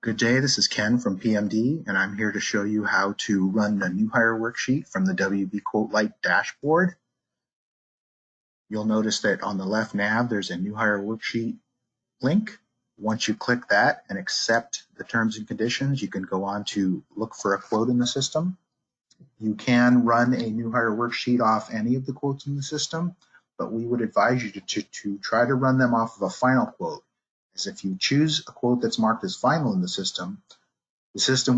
Good day, this is Ken from PMD, and I'm here to show you how to run the New-Hire Worksheet from the WBQuote Lite dashboard. You'll notice that on the left nav, there's a New-Hire Worksheet link. Once you click that and accept the terms and conditions, you can go on to look for a quote in the system. You can run a New-Hire Worksheet off any of the quotes in the system, but we would advise you to try to run them off of a final quote. As if you choose a quote that's marked as final in the system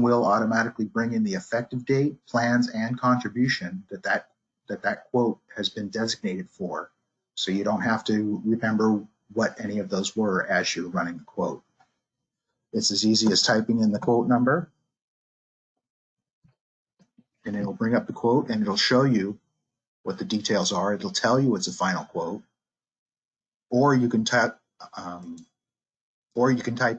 will automatically bring in the effective date, plans, and contribution that quote has been designated for. So you don't have to remember what any of those were as you're running the quote. It's as easy as typing in the quote number, and it'll bring up the quote and it'll show you what the details are. It'll tell you it's a final quote, or you can type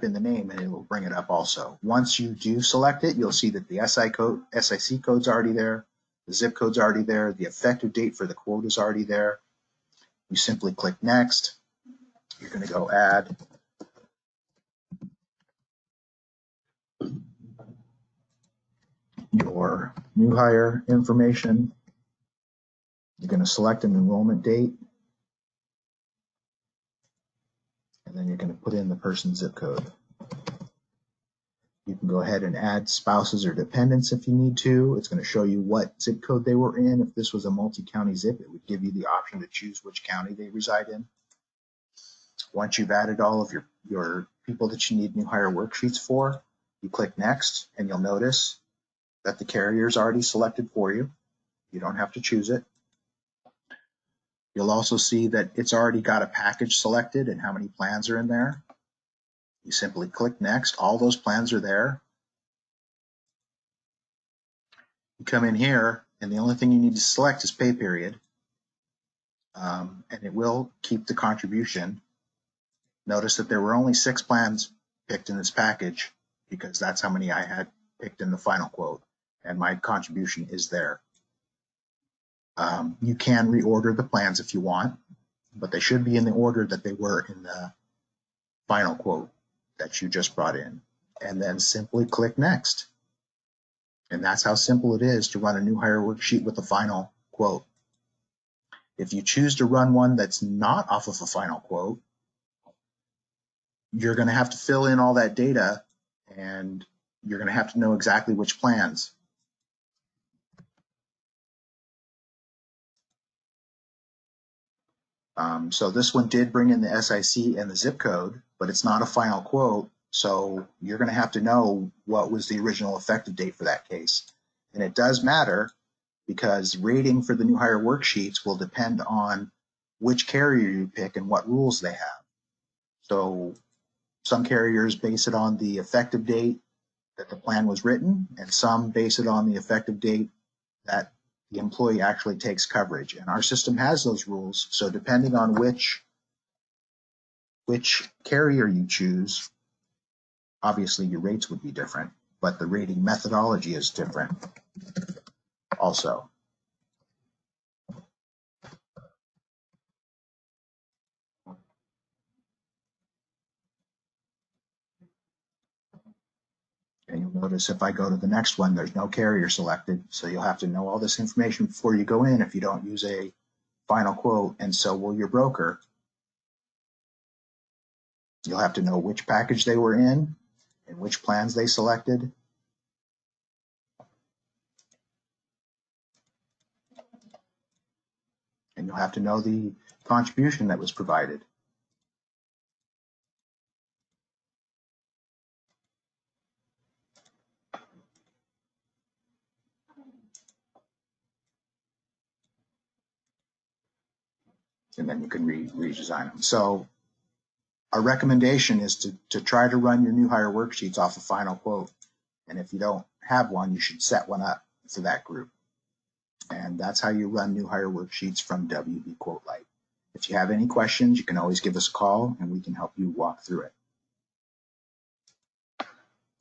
in the name and it will bring it up also. Once you do select it, you'll see that the SIC code's already there, the zip code's already there, the effective date for the quote is already there. You simply click next. You're going to go add your new hire information. You're going to select an enrollment date, and then you're going to put in the person's zip code. You can go ahead and add spouses or dependents if you need to. It's going to show you what zip code they were in. If this was a multi-county zip, it would give you the option to choose which county they reside in. Once you've added all of your people that you need New-Hire Worksheets for, you click next, and you'll notice that the carrier is already selected for you. You don't have to choose it. You'll also see that it's already got a package selected and how many plans are in there. You simply click next. All those plans are there. You come in here, and the only thing you need to select is pay period, and it will keep the contribution. Notice that there were only 6 plans picked in this package because that's how many I had picked in the final quote, and my contribution is there. You can reorder the plans if you want, but they should be in the order that they were in the final quote that you just brought in, and then simply click next. And that's how simple it is to run a New-Hire Worksheet with a final quote. If you choose to run one that's not off of a final quote, you're going to have to fill in all that data, and you're going to have to know exactly which plans. So this one did bring in the SIC and the zip code, but it's not a final quote, so you're going to have to know what was the original effective date for that case. And it does matter because rating for the New-Hire Worksheets will depend on which carrier you pick and what rules they have. So some carriers base it on the effective date that the plan was written, and some base it on the effective date that the employee actually takes coverage. And our system has those rules, so depending on which carrier you choose, obviously your rates would be different, but the rating methodology is different also. And you'll notice if I go to the next one, there's no carrier selected, so you'll have to know all this information before you go in if you don't use a final quote, and so will your broker. You'll have to know which package they were in and which plans they selected. And you'll have to know the contribution that was provided. And then you can redesign them. So our recommendation is to try to run your New-Hire Worksheets off a final quote. And if you don't have one, you should set one up for that group. And that's how you run New-Hire Worksheets from WBQuote Lite. If you have any questions, you can always give us a call and we can help you walk through it.